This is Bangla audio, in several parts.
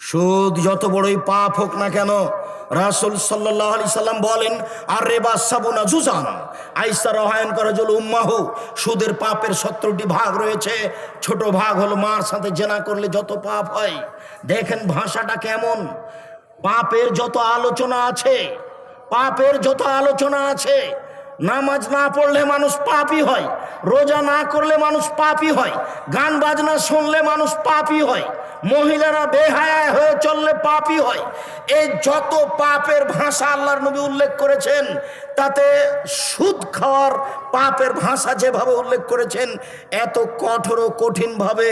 সুদ যত বড়ই পাপ হোক না কেন, রাসূল সাল্লাল্লাহু আলাইহি সাল্লাম বলেন, আর রিবা সাবুনা জুজান আইসা রহায়ন করা জল উম্মাহু, সুদের পাপের 70টি ভাগ রয়েছে। ছোট ভাগ হলো মার সাথে জেনা করলে যত পাপ হয়। দেখেন ভাষাটা কেমন। পাপের যত আলোচনা আছে, পাপের যত আলোচনা আছে, নামাজ না পড়লে মানুষ পাপী হয়, রোজা না করলে মানুষ পাপী হয়, গান বাজনা শুনলে মানুষ পাপী হয়, মহিলারা বেহায়া হয়ে চললে পাপী হয়। এই যত পাপের ভাষা আল্লাহর নবী উল্লেখ করেছেন, তাতে সুদ খাওয়ার পাপের ভাষা যেভাবে উল্লেখ করেছেন, এত কঠোর ও কঠিনভাবে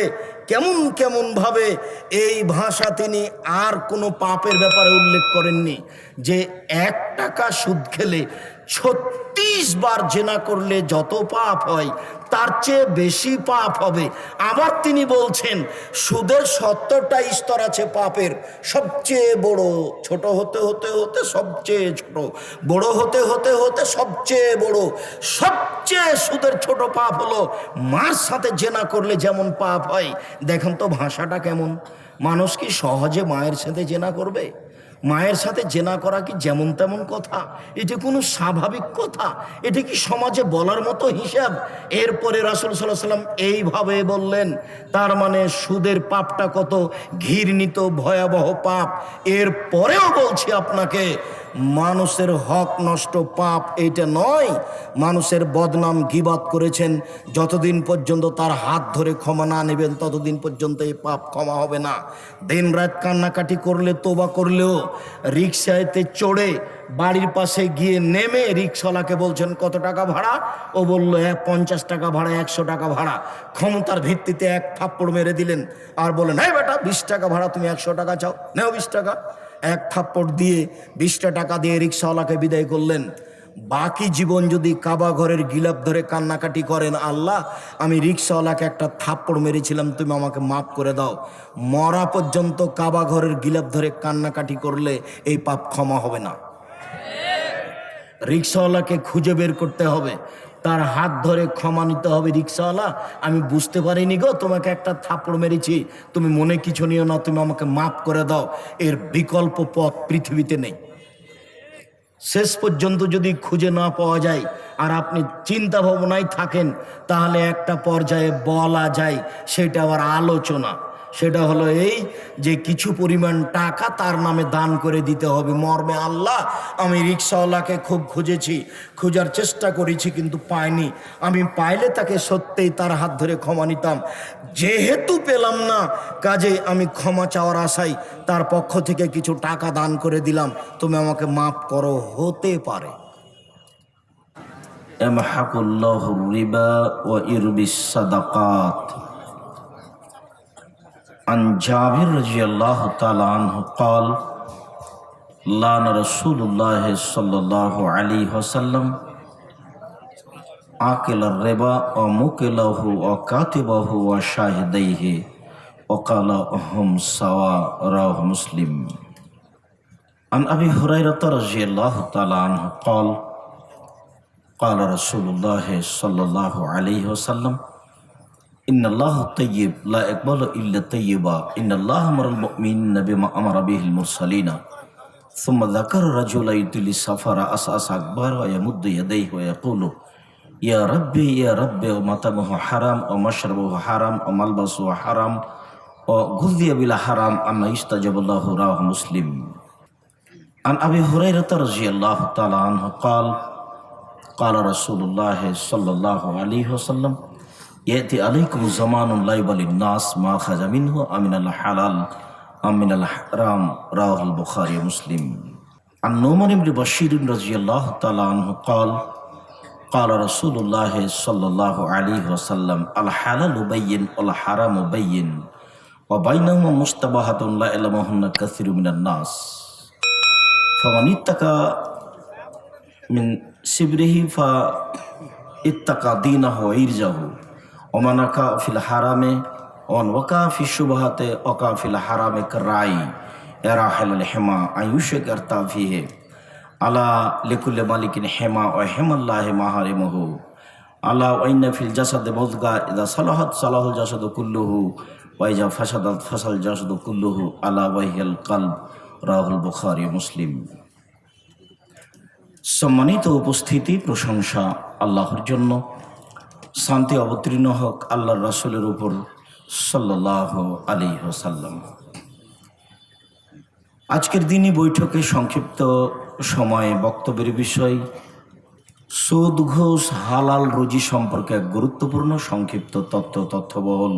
কেমন এই ভাষা তিনি আর কোনো পাপের ব্যাপারে উল্লেখ করেননি। যে 1 টাকা সুদ খেলে 36 বার জেনা করলে যত পাপ হয়, তার চেয়ে বেশি পাপ হবে। আবার তিনি বলছেন সুদের 70টা স্তর আছে পাপের। সবচেয়ে বড়, ছোট হতে হতে হতে সবচেয়ে ছোট, বড় হতে হতে হতে সবচেয়ে বড়। সবচেয়ে সুদের ছোট পাপ হলো মার সাথে জেনা করলে যেমন পাপ হয়। দেখেন তো ভাষাটা কেমন। মানুষ কি সহজে মায়ের সাথে জেনা করবে? মায়ের সাথে জেনা করা কি যেমন তেমন কথা? এটা কোনো স্বাভাবিক কথা? এটা কি সমাজে বলার মতো হিসাব? এরপরে রাসূল সাল্লাল্লাহু আলাইহি সাল্লাম এইভাবে বললেন, তার মানে সুদের পাপটা কত ঘৃণিত ভয়াবহ পাপ। এরপরেও বলছি আপনাকে, মানুষের হক নষ্ট পাপ এইটা নয়। মানুষের বদনাম গীবত করেছেন, যতদিন পর্যন্ত তার হাত ধরে ক্ষমা না নেবেন ততদিন পর্যন্ত এই পাপ ক্ষমা হবে না। দিন রাত কান্নাকাটি করলে, তোবা করলেও, রিক্সাতে চড়ে বাড়ির পাশে গিয়ে নেমে রিক্সাওয়ালাকে বলছেন কত টাকা ভাড়া, ও বলল 50 টাকা ভাড়া, 100 টাকা ভাড়া। ক্ষমতার ভিত্তিতে 1 থাপ্পড় মেরে দিলেন আর বলেন, এই বেটা 20 টাকা ভাড়া, তুমি 100 টাকা চাও, নেও 20 টাকা। 1 থাপ্পড় দিয়ে 20টা টাকা দিয়ে রিক্সাওয়ালাকে বিদায় করলেন। বাকি জীবন যদি কাবা ঘরের গিলাপ ধরে কান্নাকাটি করেন, আল্লাহ আমি রিক্সাওয়ালাকে একটা থাপ্পড় মেরেছিলাম, তুমি আমাকে মাফ করে দাও, মরা পর্যন্ত কাবা ঘরের গিলাপ ধরে কান্নাকাটি করলে এই পাপ ক্ষমা হবে না। রিক্সাওয়ালাকে খুঁজে বের করতে হবে, তার হাত ধরে ক্ষমা নিতে হবে। রিক্সাওয়ালা, আমি বুঝতে পারিনি গো, তোমাকে একটা থাপ্পড় মেরেছি, তুমি মনে কিছু নিও না, তুমি আমাকে মাফ করে দাও। এর বিকল্প পথ পৃথিবীতে নেই। শেষ পর্যন্ত যদি খুঁজে না পাওয়া যায় আর আপনি চিন্তা ভাবনায় থাকেন, তাহলে একটা পর্যায়ে বলা যায়, সেটা আবার আলোচনা। সেটা হলো এই যে কিছু পরিমাণ টাকা তার নামে দান করে দিতে হবে মর্মে, আল্লাহ আমি রিক্সাওয়ালাকে খুব খুঁজেছি, খোঁজার চেষ্টা করেছি কিন্তু পাইনি, আমি পাইলে তাকে সত্যিই তার হাত ধরে ক্ষমা নিতাম। যেহেতু পেলাম না, কাজে আমি ক্ষমা চাওয়ার আশায় তার পক্ষ থেকে কিছু টাকা দান করে দিলাম, তুমি আমাকে মাফ করো। হতে পারে। ইয়ামহাকুল্লাহু রিবা ওয়া ইরবিস সাদাকাত। عن جابر رضي الله تعالى عنه قال لعن رسول الله صلى الله عليه وسلم آكل الربا وموكله وكاتبه وشاهديه وقال هم سواء. رواه مسلم. عن أبي هريرة رضي الله تعالى عنه قال قال رسول الله صلى الله عليه وسلم إن الله طيب لا يقبل إلا طيبا إن الله أمر المؤمنين بما أمر به المرسلين ثم ذكر رجلا يطيل السفر أسأس أكبر ويمد يديه ويقول يا ربي يا ربي ومطعمه حرام ومشربه حرام وملبسه حرام وغذي بلا حرام أما يستجب الله. رواه مسلم. عن أبي هريرة رضي الله تعالى عنه قال قال رسول الله صلى الله عليه وسلم يأتي عليكم زمان لا يبالي الناس ما خرج منه أمن الحلال أمن الحرام. رواه البخاري ومسلم. عن نعمان بن بشير رضي الله تعالى عنه قال قال رسول الله صلى الله عليه وسلم الحلال بين والحرام بين وبينهما مشتبهات لا يعلمهن كثير من الناس فمن اتقى من سبره فاتقى دينه وعرضه ومن وقع في الحرام ومن وقع في الشبهات وقع في الحرام كالراعي يرى حلال الحمى أن يشرك أرتع فيه على لكل مالك حمى وحمى الله محارمه على وإن في الجسد مضغة إذا صلحت صلح الجسد كله ওয়াইজা ফাসাদাত ফাসাল জাসদু কুল্লুহু আলা ওয়াহিয়াল কালব রাহুল বুখারী মুসলিম। সম্মানিত উপস্থিতি, প্রশংসা আল্লাহর জন্য, শান্তি অবতীর্ণ হোক আল্লাহর রাসূলের উপর সাল্লাল্লাহু আলাইহি ওয়াসাল্লাম। আজকের দিনই বৈঠকে সংক্ষিপ্ত সময়ে বক্তব্যের বিষয় সুদ ঘুষ হালাল রুজি সম্পর্কে এক গুরুত্বপূর্ণ সংক্ষিপ্ত তথ্যবহুল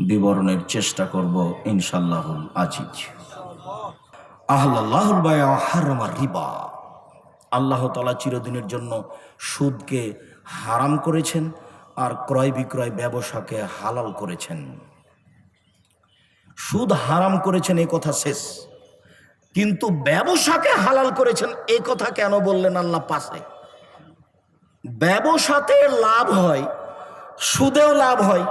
বিবরণের চেষ্টা করব ইনশাআল্লাহুল আজিজ। আহলাল্লাহুল বায়আ ওয়া হারামার রিবা। আল্লাহ তাআলা চিরদিনের জন্য সুদকে হারাম করেছেন আর ক্রয় বিক্রয় ব্যবসাকে হালাল করেছেন। সুদ হারাম করেছেন এ কথা শেষ, কিন্তু ব্যবসাকে হালাল করেছেন এই কথা কেন বললেন আল্লাহ পাশে? ব্যবসাতে লাভ হয়, সুদেও লাভ হয়,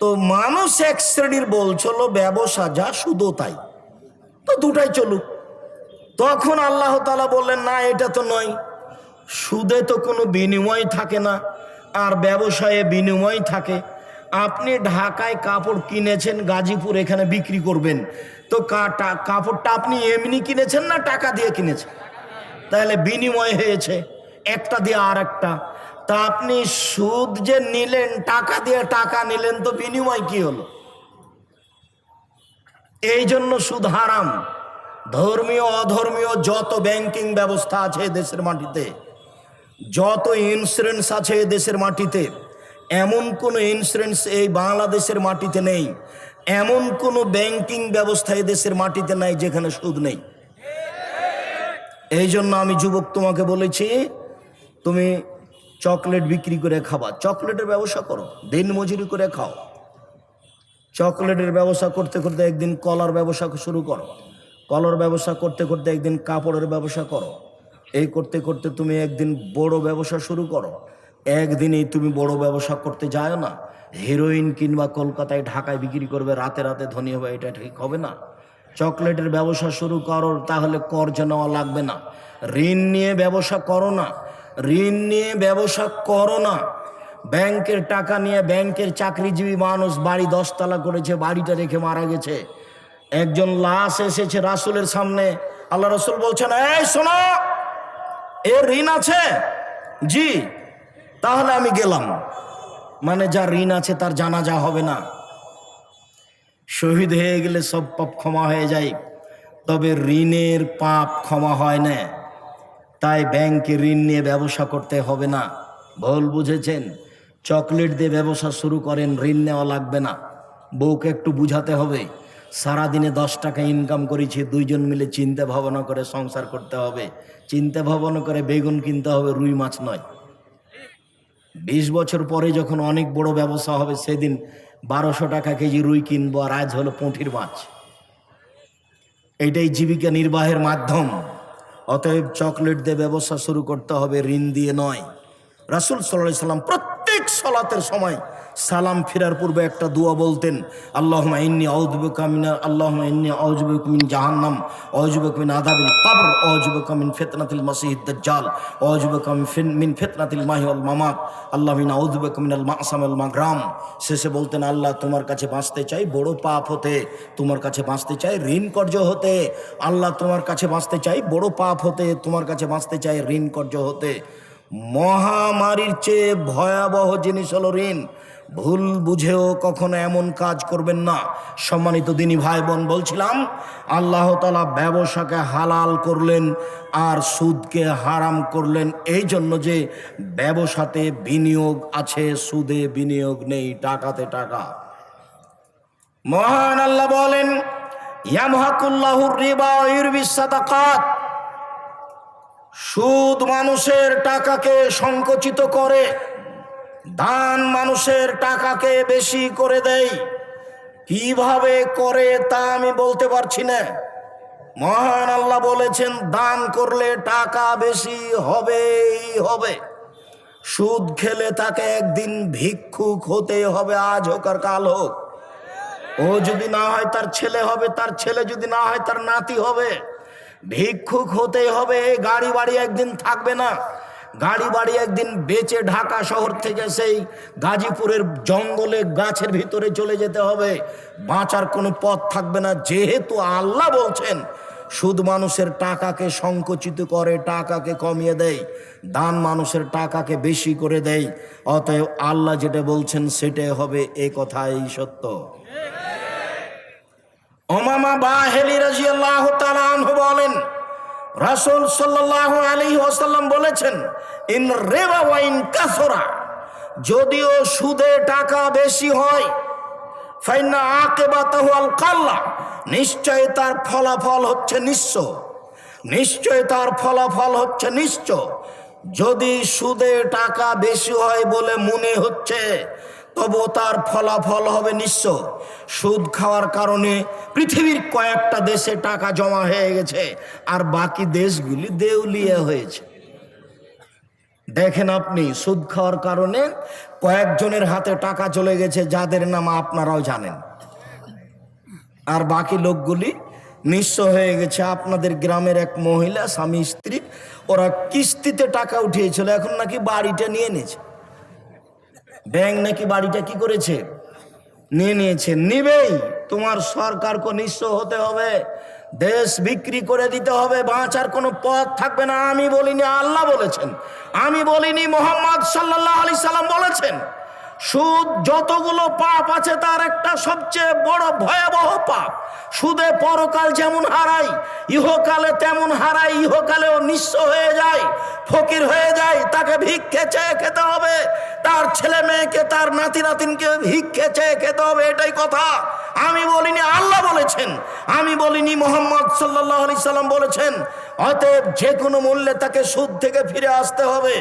তো মানুষ এক শ্রেণীর বলছিল ব্যবসা যা সুদও তাই, তো দুটাই চলুক। তখন আল্লাহ তাআলা বললেন না, এটা তো নয়, সুদে তো কোনো বিনিময় থাকে না আর ব্যবসায়ে বিনিময় থাকে। আপনি ঢাকায় কাপড় কিনেছেন, গাজীপুর এখানে বিক্রি করবেন, তো কাপড়টা আপনি এমনি কিনেছেন না টাকা দিয়ে কিনেছেন? তাহলে বিনিময় হয়েছে, একটা দিয়ে আর একটা। তা আপনি সুদ যে নিলেন, টাকা দিয়ে টাকা নিলেন, তো বিনিময় কি হলো? এই জন্য সুদ হারাম। ধর্মীয় অধর্মীয় যত ব্যাংকিং ব্যবস্থা আছে দেশের মাটিতে, যত ইন্স্যুরেন্স আছে দেশের মাটিতে, এমন কোনো ইন্স্যুরেন্স এই বাংলাদেশের মাটিতে নেই, এমন কোনো ব্যাংকিং ব্যবস্থা এই দেশের মাটিতে নাই যেখানে সুদ নেই। এই জন্য আমি যুবক তোমাকে বলেছি, তুমি চকলেট বিক্রি করে খাবা, চকলেটের ব্যবসা করো, দিন মজুরি করে খাও। চকলেটের ব্যবসা করতে করতে একদিন কলার ব্যবসা শুরু করো, কলার ব্যবসা করতে করতে একদিন কাপড়ের ব্যবসা করো, এই করতে করতে তুমি একদিন বড় ব্যবসা শুরু করো। একদিনেই তুমি বড় ব্যবসা করতে যায় না, হিরোইন কিংবা কলকাতায় ঢাকায় বিক্রি করবে, রাতে রাতে ধনী হবে, এটা ঠিক হবে না। চকলেটের ব্যবসা শুরু করো, তাহলে কর্জ নেওয়া লাগবে না। ঋণ নিয়ে ব্যবসা করো না, ঋণ নিয়ে ব্যবসা করো না। ব্যাংকের টাকা নিয়ে, ব্যাংকের চাকরিজীবী মানুষ বাড়ি 10 তলা করেছে, বাড়িটা রেখে মারা গেছে। একজন লাশ এসেছে রাসূলের সামনে, আল্লাহ রাসূল বলছেন, এই শোনো, এর ঋণ আছে? জি। তাহলে আমি গেলাম। মানে যার ঋণ আছে তার জানাজা হবে না। শহীদ হয়ে গেলে সব পাপ ক্ষমা হয়ে যায়, তবে ঋণের পাপ ক্ষমা হয় না। তাই ব্যাংকে ঋণ নিয়ে ব্যবসা করতে হবে না। ভুল বুঝেছেন। চকলেট দিয়ে ব্যবসা শুরু করেন, ঋণ নেওয়া লাগবে না। বউকে একটু বুঝাতে হবে, সারাদিনে 10 টাকা ইনকাম করেছি, দুইজন মিলে চিন্তা ভাবনা করে সংসার করতে হবে। চিন্তা ভাবনা করে বেগুন কিনতে হবে, রুই মাছ নয়। 20 বছর পরে যখন অনেক বড় ব্যবসা হবে, সেদিন 1200 টাকা কেজি রুই কিনবো, আর আজ হলো পুঁটির মাছ। এটাই জীবিকা নির্বাহের মাধ্যম। অতএব চকলেট দিয়ে ব্যবসা শুরু করতে হবে, ঋণ দিয়ে নয়। রাসূল সাল্লাল্লাহু আলাইহি সাল্লাম প্রত্যেক সালাতের সময় সালাম ফেরার পূর্বে একটা দোয়া বলতেন, আল্লাহুম্মা ইন্নী আউযু বিকা মিন জাহান্নাম, আউযু বিকা মিন আযাবিল কবর, আউযু বিকা মিন ফিতনাতিল মাসিহিদ দাজ্জাল, আউযু বিকা মিন ফিতনাতিল মাহি ওয়াল মামাত, আল্লাহুম্মা আউযু বিকা মিনাল মা'সাম ওয়াল মাগরাম। শেষে বলতেন, আল্লাহ তোমার কাছে বাঁচতে চাই বড় পাপ হতে, তোমার কাছে বাঁচতে চাই ঋণ কর্য হতে। আল্লাহ তোমার কাছে বাঁচতে চাই বড় পাপ হতে, তোমার কাছে বাঁচতে চাই ঋণ কর্য হতে। মহামারীর চেয়ে ভয়াবহ জিনিস হলো ঋণ। ভুল বুঝেও কখনো এমন কাজ করবেন না। সম্মানিত দিনী ভাই বোন, বলছিলাম আল্লাহ তাআলা ব্যবসাকে হালাল করলেন আর সুদকে হারাম করলেন, এই জন্য যে ব্যবসাতে বিনিয়োগ আছে, সুদে বিনিয়োগ নেই, টাকাতে টাকা। মহান আল্লাহ বলেন, ইয়ামহাকুল্লাহুর রিবা ওয়া ইউরবিস সাদাকাত। সুদ মানুষের টাকাকে সংকুচিত করে, দান মানুষের টাকাকে বেশি করে দেয়। কিভাবে করে তা আমি বলতে পারছি না। মহান আল্লাহ বলেছেন, দান করলে টাকা বেশি হবেই হবে। সুদ খেলে তাকে একদিন ভিক্ষুক হতে হবে, আজ হোক আর কাল হোক। ও যদি না হয় তার ছেলে হবে, তার ছেলে যদি না হয় তার নাতি হবে। ভিক্ষুক হতে হবে। গাড়ি বাড়ি একদিন থাকবে না, গাড়ি বাড়ি একদিন বেচে ঢাকা শহর থেকে সেই গাজীপুরের জঙ্গলে গাছের ভিতরে চলে যেতে হবে, বাঁচার কোনো পথ থাকবে না। যেহেতু আল্লাহ বলছেন সুদ মানুষের টাকাকে সংকুচিত করে, টাকাকে কমিয়ে দেয়, দান মানুষের টাকাকে বেশি করে দেয়, অতএব আল্লাহ যেটা বলছেন সেটাই হবে, এ কথাই সত্য। উমামা বাহিলি রাদিয়াল্লাহু তাআলা আনহু বলেন, রাসূল সাল্লাল্লাহু আলাইহি ওয়াসাল্লাম বলেছেন, ইন রিবা ওয়া ইন কাসরা, যদিও সুদে টাকা বেশি হয়, ফাইন্না আকিবাতাহু আল কাল্লা, নিশ্চয় তার ফলাফল হচ্ছে নিঃস্ব, নিশ্চয় তার ফলাফল হচ্ছে নিঃস্ব। যদি সুদে টাকা বেশি হয় বলে মনে হচ্ছে, তবু তার ফলাফল হবে নিঃস্ব। সুদ খাওয়ার কারণে পৃথিবীর কয়েকটা দেশে টাকা জমা হয়ে গেছে, আর বাকি দেশগুলি দেউলিয়া হয়েছে। দেখেন আপনি, সুদ খাওয়ার কারণে কয়েকজনের হাতে টাকা চলে গেছে, যাদের নাম আপনারাও জানেন, আর বাকি লোকগুলি নিঃস্ব হয়ে গেছে। আপনাদের গ্রামের এক মহিলা, স্বামী স্ত্রী, ওরা কিস্তিতে টাকা উঠিয়েছিল, এখন নাকি বাড়িটা নিয়ে নিয়েছে। ব্যাংক নাকি বাড়িটা কি করেছে, নিয়ে নিয়েছে। নিবেই, তোমার সরকারকে নিঃস্ব হতে হবে, দেশ বিক্রি করে দিতে হবে, বাঁচার কোনো পথ থাকবে না। আমি বলিনি, আল্লাহ বলেছেন, আমি বলিনি, মুহাম্মদ সাল্লাল্লাহু আলাইহি সাল্লাম বলেছেন। সুদ যতগুলো পাপ আছে তার একটা সবচেয়ে বড় ভয়াবহ পাপ। সুদে পরকাল যেমন হারাই, ইহকালে তেমন হারাই। ইহকালেও নিঃস্ব হয়ে যায়, ফকির হয়ে যায়, তাকে ভিক্ষে চেয়ে খেতে হবে, তার ছেলে মেয়েকে, তার নাতি নাতিনকে ভিক্ষে চেয়ে খেতে হবে, এটাই কথা। আমি বলিনি, আল্লাহ বলেছেন, আমি বলিনি, মুহাম্মদ সাল্লাল্লাহু আলাইহি সাল্লাম বলেছেন। অতএব যে কোনো মূল্যে তাকে সুদ থেকে ফিরে আসতে হবে।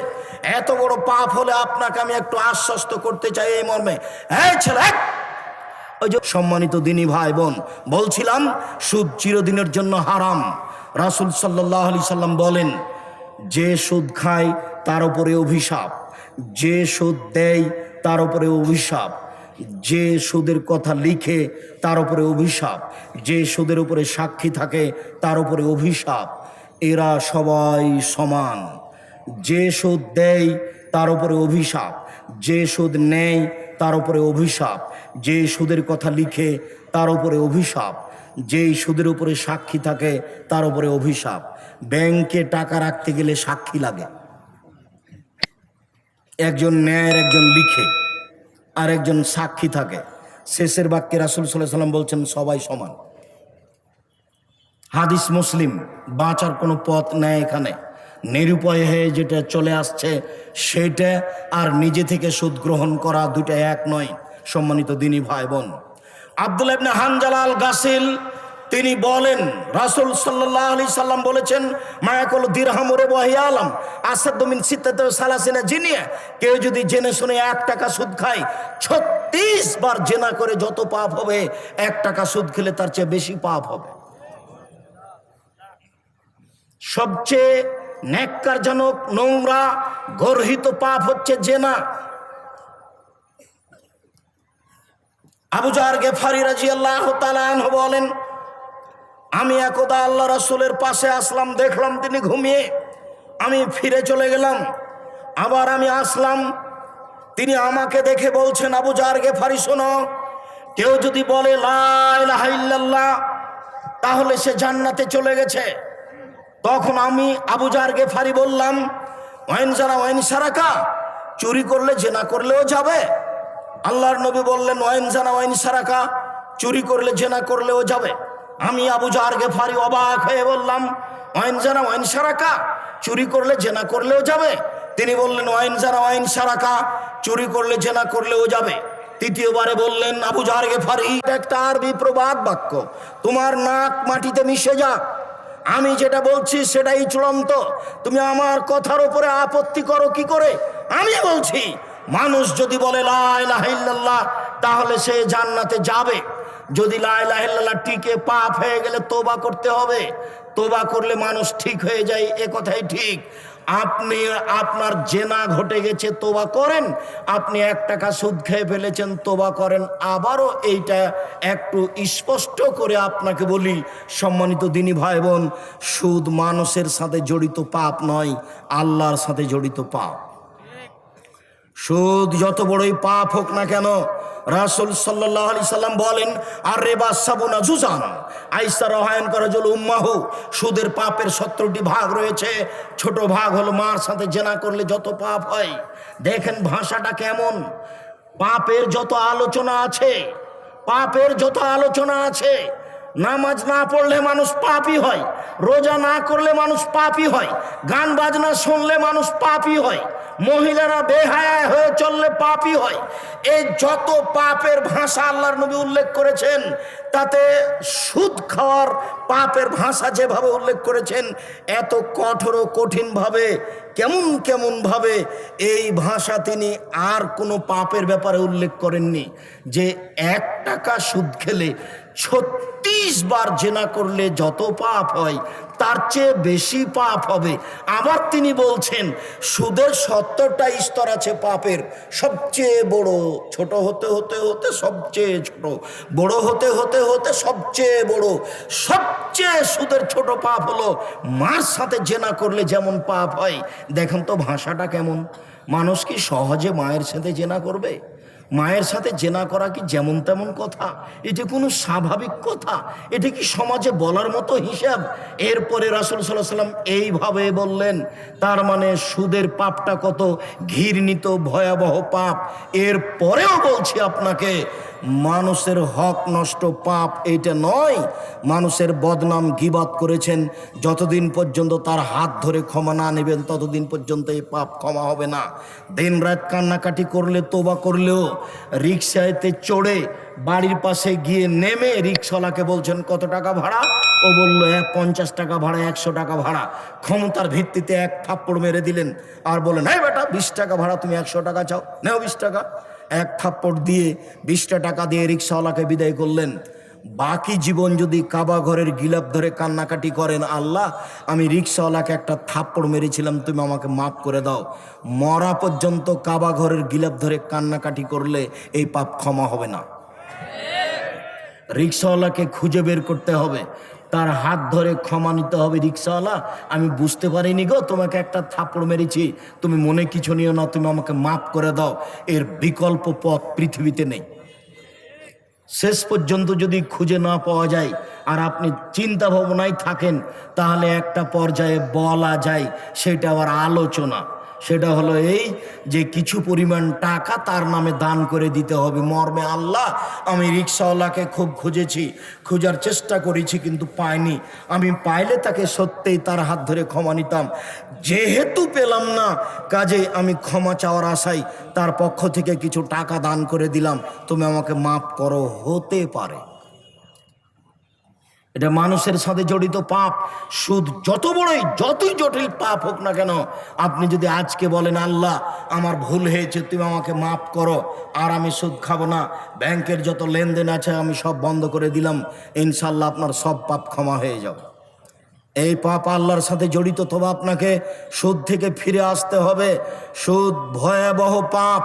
এত বড় পাপ হলে আপনাকে আমি একটু আশ্বস্ত করতে চাই এই মর্মে, এই ছেলে, ওই যে সম্মানিত দিনী ভাই বোন, বলছিলাম সুদ চিরদিনের জন্য হারাম। রাসূল সাল্লাল্লাহু আলাইহি সাল্লাম বলেন, যে সুদ খায় তার উপরে অভিশাপ, যে সুদ দেয় তার উপরে অভিশাপ, যে সুদের কথা লিখে তার উপরে অভিশাপ, যে সুদের উপরে সাক্ষী থাকে তার উপরে অভিশাপ। এরা সবাই সমান। যে সুদ দেয় তার উপরে অভিশাপ, যে সুদ নেয় তার উপরে অভিশাপ, যে সুদের কথা লিখে তার উপরে অভিশাপ, যেই সুদের উপরে সাক্ষী থাকে তার উপরে অভিশাপ। ব্যাংকে টাকা রাখতে গেলে সাক্ষী লাগে, একজন ন্যায়ের, একজন লিখে, আর একজন সাক্ষী থাকে। শেষের বাক্যে রাসূল সাল্লাল্লাহু আলাইহি সাল্লাম বলছেন সবাই সমান। হাদিস মুসলিম। বাঁচার কোনো পথ নেই এখানে। নিরুপায় হয়ে যেটা চলে আসছে সেটা আর নিজে থেকে সুদ গ্রহণ করা, দুটা এক নয়। সম্মানিত দিনী ভাই বোন, আব্দুল্লাহ ইবনে হানজালা আল গাসিল তিনি বলেন, রাসূল সাল্লাল্লাহু আলাইহি সাল্লাম বলেছেন, মায়াকুল দিরহাম ওয়া ওয়াহিয়া আলাম আসাদু মিন সিত্তাতি ওয়া সালাসিনা জিনিয়া। কেউ যদি জেনে শুনে 1 টাকা সুদ খায়, 36 বার জেনা করে যত পাপ হবে, 1 টাকা সুদ খেলে তার চেয়ে বেশি পাপ হবে। সবচেয়ে ন্যাক্কারজনক, নোংরা, গর্হিত পাপ হচ্ছে জেনা। আবু যার গেফারি রাদিয়াল্লাহু তাআলা আনহু বলেন, আমি একদা আল্লাহ রাসূলের পাশে আসলাম, দেখলাম তিনি ঘুমিয়ে, আমি ফিরে চলে গেলাম, আবার আমি আসলাম, তিনি আমাকে দেখে বলছেন, আবু যার গেফারি শোনো, কেউ যদি বলে লা ইলাহা ইল্লাল্লাহ তাহলে সে জান্নাতে চলে গেছে। তখন আমি আবু যার গেফারি বললাম, ওয়াইন জানা ওয়াইন সারাকা, চুরি করলে জেনা করলেও যাবে। আল্লাহর নবী বললেন, ওয়াইন জানা ওয়াইন সারাকা, চুরি করলে জেনা করলেও যাবে। আমি আবু যার গেফারি অবাক হয়ে বললাম, ওয়াইন জানা ওয়াইন সারাকা, চুরি করলে জেনা করলেও যাবে। তিনি বললেন, ওয়াইন জানা ওয়াইন সারাকা, চুরি করলে জেনা করলেও যাবে। তৃতীয়বারে বললেন, আবু যার গেফারি, একটা আরবি প্রবাদ বাক্য, তোমার নাক মাটিতে মিশে যাক, আমি যেটা বলছি সেটাই চূড়ান্ত, তুমি আমার কথার উপরে আপত্তি করো কি করে? আমি বলছি, মানুষ যদি বলে লা ইলাহা ইল্লাল্লাহ তাহলে সে জান্নাতে যাবে। যদি লা ইলাহা ইল্লাল্লাহ টিকে, পাপ হয়ে গেলে তওবা করতে হবে। তওবা করলে মানুষ ঠিক হয়ে যায়, এ কথাই ঠিক। আপনি আপনার জেনা ঘটে গেছে তোবা করেন, আপনি 1 টাকা সুদ খেয়ে ফেলেছেন তোবা করেন। আবারও এইটা একটু স্পষ্ট করে আপনাকে বলি, সম্মানিত দিনী ভাই বোন, সুদ মানুষের সাথে জড়িত পাপ নয়, আল্লাহর সাথে জড়িত পাপ। সুদ যত বড়ই পাপ হোক না কেন, রাসূল সাল্লাল্লাহু আলাইহি সাল্লাম বলেন, আর রিবা সাবুনা জুজান, আয়েশা রাদিয়াল্লাহু আনহা উম্মাহু, সুদের পাপের 17টি ভাগ রয়েছে। ছোট ভাগ হলো মার সাথে জেনা করলে যত পাপ হয়। দেখেন ভাষাটা কেমন, পাপের যত আলোচনা আছে, পাপের যত আলোচনা আছে। নামাজ না পড়লে মানুষ পাপী হয়, রোজা না করলে মানুষ পাপী হয়, গান বাজনা শুনলে মানুষ পাপী হয়, মহিলারা বেহায়া হয়ে চললে পাপী হয়। এই যত পাপের ভাষা আল্লাহর নবী উল্লেখ করেছেন, তাতে সুদ খাওয়ার পাপের ভাষা যেভাবে উল্লেখ করেছেন, এত কঠোর ও কঠিনভাবে কেমন এই ভাষা তিনি আর কোনো পাপের ব্যাপারে উল্লেখ করেননি। যে 1 টাকা সুদ খেলে 36 বার জেনা করলে যত পাপ হয়, তার চেয়ে বেশি পাপ হবে। আবার তিনি বলছেন সুদের 70টা স্তর আছে পাপের, সবচেয়ে বড়, ছোট হতে হতে হতে সবচেয়ে ছোট, বড় হতে হতে হতে সবচেয়ে বড়। সবচেয়ে সুদের ছোট পাপ হলো মার সাথে জেনা করলে যেমন পাপ হয়। দেখেন তো ভাষাটা কেমন, মানুষ কি সহজে মায়ের সাথে জেনা করবে? মায়ের সাথে জেনা করা কি যেমন তেমন কথা? এটা কোনো স্বাভাবিক কথা? এটা কি সমাজে বলার মতো হিসাব? এরপরে রাসূল সাল্লাল্লাহু আলাইহি সাল্লাম এইভাবে বললেন, তার মানে সুদের পাপটা কত ঘৃণিত ভয়াবহ পাপ। এরপরেও বলছি আপনাকে, মানুষের হক নষ্ট পাপ এইটা নয়। মানুষের বদনাম গীবাত করেছেন, যতদিন পর্যন্ত তার হাত ধরে ক্ষমা না নেবেন ততদিন পর্যন্ত এই পাপ ক্ষমা হবে না। দিন রাত কান্নাকাটি করলে, তোবা করলেও, রিক্সাতে চড়ে বাড়ির পাশে গিয়ে নেমে রিক্সাওয়ালাকে বলছেন কত টাকা ভাড়া, ও বললো 50 টাকা ভাড়া, 100 টাকা ভাড়া। ক্ষমতার ভিত্তিতে 1 থাপ্পড় মেরে দিলেন আর বলেন, এই বেটা 20 টাকা ভাড়া, তুমি 100 টাকা চাও, নেও 20 টাকা। 1 থাপ্পড় দিয়ে 20টা টাকা দিয়ে রিক্সাওয়ালাকে বিদায় করলেন। বাকি জীবন যদি কাবা ঘরের গিলাপ ধরে কান্নাকাটি করেন, আল্লাহ আমি রিক্সাওয়ালাকে একটা থাপ্পড় মেরেছিলাম, তুমি আমাকে মাফ করে দাও, মরা পর্যন্ত কাবা ঘরের গিলাপ ধরে কান্নাকাটি করলে এই পাপ ক্ষমা হবে না। রিক্সাওয়ালাকে খুঁজে বের করতে হবে, তার হাত ধরে ক্ষমা নিতে হবে। রিক্সাওয়ালা, আমি বুঝতে পারিনি গো, তোমাকে একটা থাপ্পড় মেরেছি, তুমি মনে কিছু নিও না, তুমি আমাকে মাফ করে দাও। এর বিকল্প পথ পৃথিবীতে নেই। শেষ পর্যন্ত যদি খুঁজে না পাওয়া যায় আর আপনি চিন্তা ভাবনায় থাকেন, তাহলে একটা পর্যায়ে বলা যায়, সেটা আবার আলোচনা। সেটা হলো এই যে কিছু পরিমাণ টাকা তার নামে দান করে দিতে হবে মর্মে, আল্লাহ আমি রিক্সাওয়ালাকে খুব খুঁজেছি, খোঁজার চেষ্টা করেছি কিন্তু পাইনি, আমি পাইলে তাকে সত্যিই তার হাত ধরে ক্ষমা নিতাম, যেহেতু পেলাম না কাজে আমি ক্ষমা চাওয়ার আশায় তার পক্ষ থেকে কিছু টাকা দান করে দিলাম, তুমি আমাকে মাফ করো। হতে পারে এটা মানুষের সাথে জড়িত পাপ। সুদ যত বড়ই, যতই জটিল পাপ হোক না কেন, আপনি যদি আজকে বলেন আল্লাহ আমার ভুল হয়েছে, তুমি আমাকে মাফ করো, আর আমি সুদ খাবো না, ব্যাংকের যত লেনদেন আছে আমি সব বন্ধ করে দিলাম, ইনশাল্লাহ আপনার সব পাপ ক্ষমা হয়ে যাবে। এই পাপ আল্লাহর সাথে জড়িত, তবে আপনাকে সুদ থেকে ফিরে আসতে হবে। সুদ ভয়াবহ পাপ।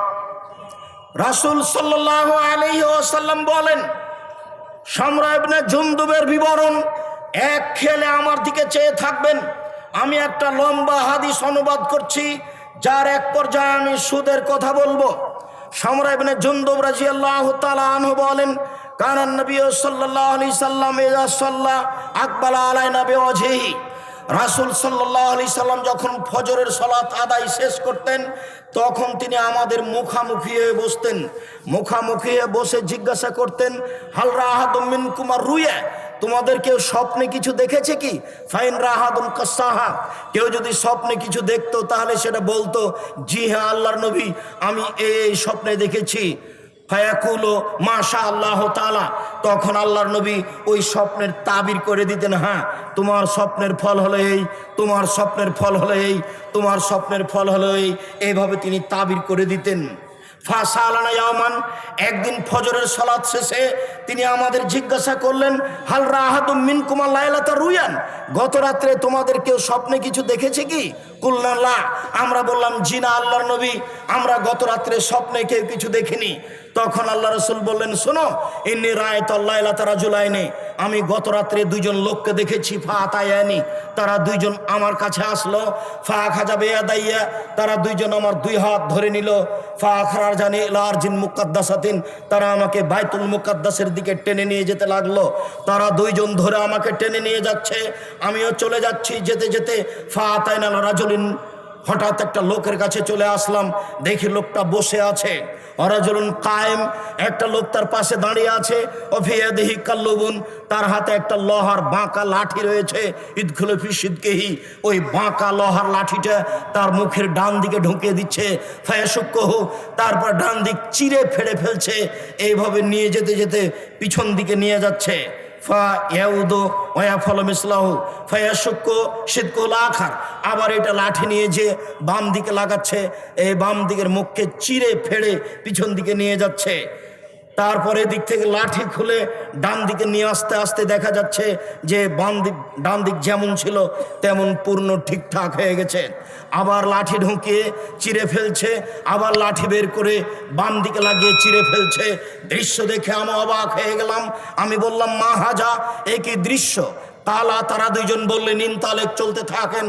রাসূল সাল্লাল্লাহু আলাইহি ওয়াসাল্লাম বলেন, সামরা ইবনে জুনদুবের বিবরণ, এক খেলে আমার দিকে চেয়ে থাকবেন। আমি একটা লম্বা হাদিস অনুবাদ করছি, যার এক পর্যায়ে আমি সুদের কথা বলবো। সামরা ইবনে জুনদুব রাদিয়াল্লাহু তাআলা আনহু বলেন, কানান নবী সাল্লাল্লাহু আলাইহি সাল্লাম ইযা সাল্লা আকবালা আলাইনা বিওয়াজহিহি। রাসূল সাল্লাল্লাহু আলাইহি সাল্লাম যখন ফজরের সালাত আদায় শেষ করতেন, তখন তিনি আমাদের মুখামুখি হয়ে বসতেন। মুখামুখি হয়ে বসে জিজ্ঞাসা করতেন, হাল রাহাদুম মিনকুম আর-রুয়া, তোমাদের কেউ স্বপ্নে কিছু দেখেছে কি? ফাইন রাহাদুম কাসাহা, কেউ যদি স্বপ্নে কিছু দেখতো তাহলে সেটা বলতো, জি হ্যাঁ আল্লাহর নবী আমি এই স্বপ্নে দেখেছি। ফায়াকুলো মাশা আল্লাহ তাআলা, তখন আল্লাহর নবী ওই স্বপ্নের তাবির করে দিতেন, হ্যাঁ তোমার স্বপ্নের ফল হলো এই, তোমার স্বপ্নের ফল হলো এই, তোমার স্বপ্নের ফল হলো এই, এইভাবে তিনি তাবির করে দিতেন। ফাসালানা ইয়াওমান, একদিন ফজরের সালাত শেষে তিনি আমাদের জিজ্ঞাসা করলেন, হাল রাহাতুম মিনকুম লাইলাতা রুয়ান, গত রাত্রে তোমাদের কেউ স্বপ্নে কিছু দেখেছে কি? কুলনা লা, আমরা বললাম জি না আল্লাহর নবী, আমরা গত রাত্রে স্বপ্নে কেউ কিছু দেখিনি। তখন আল্লাহ রাসূল বললেন, শোনো, ইন্নী রাআইতুল লাইলাতা রাজুলাইনি, আমি গত রাত্রে দুইজন লোককে দেখেছি। ফা আতায়ানি, তারা দুইজন আমার কাছে আসলো। ফা খাজা বেয়াদাইয়া, তারা দুইজন আমার দুই হাত ধরে নিল। ফা আখরার জানি লারজিন মুকাদ্দাসাতিন, তারা আমাকে বাইতুল মুকাদ্দাসের দিকে টেনে নিয়ে যেতে লাগলো। তারা দুইজন ধরে আমাকে টেনে নিয়ে যাচ্ছে, আমিও চলে যাচ্ছি। যেতে যেতে ফা আতাইনা রাজুলিন, হঠাৎ একটা লোকের কাছে চলে আসলাম, দেখি লোকটা বসে আছে। রাজুলুন কায়েম, একটা লোক তার পাশে দাঁড়িয়ে আছে। অফিয়াদিহি কাল্লুবুন, তার হাতে একটা লোহার বাঁকা লাঠি রয়েছে। ইদখুলু ফি সিদকিহি, ওই বাঁকা লোহার লাঠিটা তার মুখের ডান দিকে ঢুকিয়ে দিচ্ছে। ফায়াশুক্কুহু, তারপর ডান দিক চিরে ফেড়ে ফেলছে। এইভাবে নিয়ে যেতে যেতে পিছন দিকে নিয়ে যাচ্ছে। ফা ইয়াউদু ওয়ায়াফালু মিসলাহু ফায়াশুক্কু সিদকুল আখার, আবার এটা লাঠি নিয়ে যে বাম দিকে লাগাচ্ছে, এই বাম দিকের মুখকে চিরে ফেড়ে পিছন দিকে নিয়ে যাচ্ছে। তারপরে দিক থেকে লাঠি খুলে ডান দিকে নিয়ে আস্তে আস্তে দেখা যাচ্ছে যে ডান দিক যেমন ছিল তেমন পূর্ণ ঠিকঠাক হয়ে গেছে। আবার লাঠি ঢুকিয়ে চিরে ফেলছে, আবার লাঠি বের করে বাম দিকে লাগিয়ে চিরে ফেলছে। দৃশ্য দেখে আমি অবাক হয়ে গেলাম। আমি বললাম, মা হাজা, এ কি দৃশ্য? তালা, তারা দুইজন বললেন, ইনতালেক, চলতে থাকেন।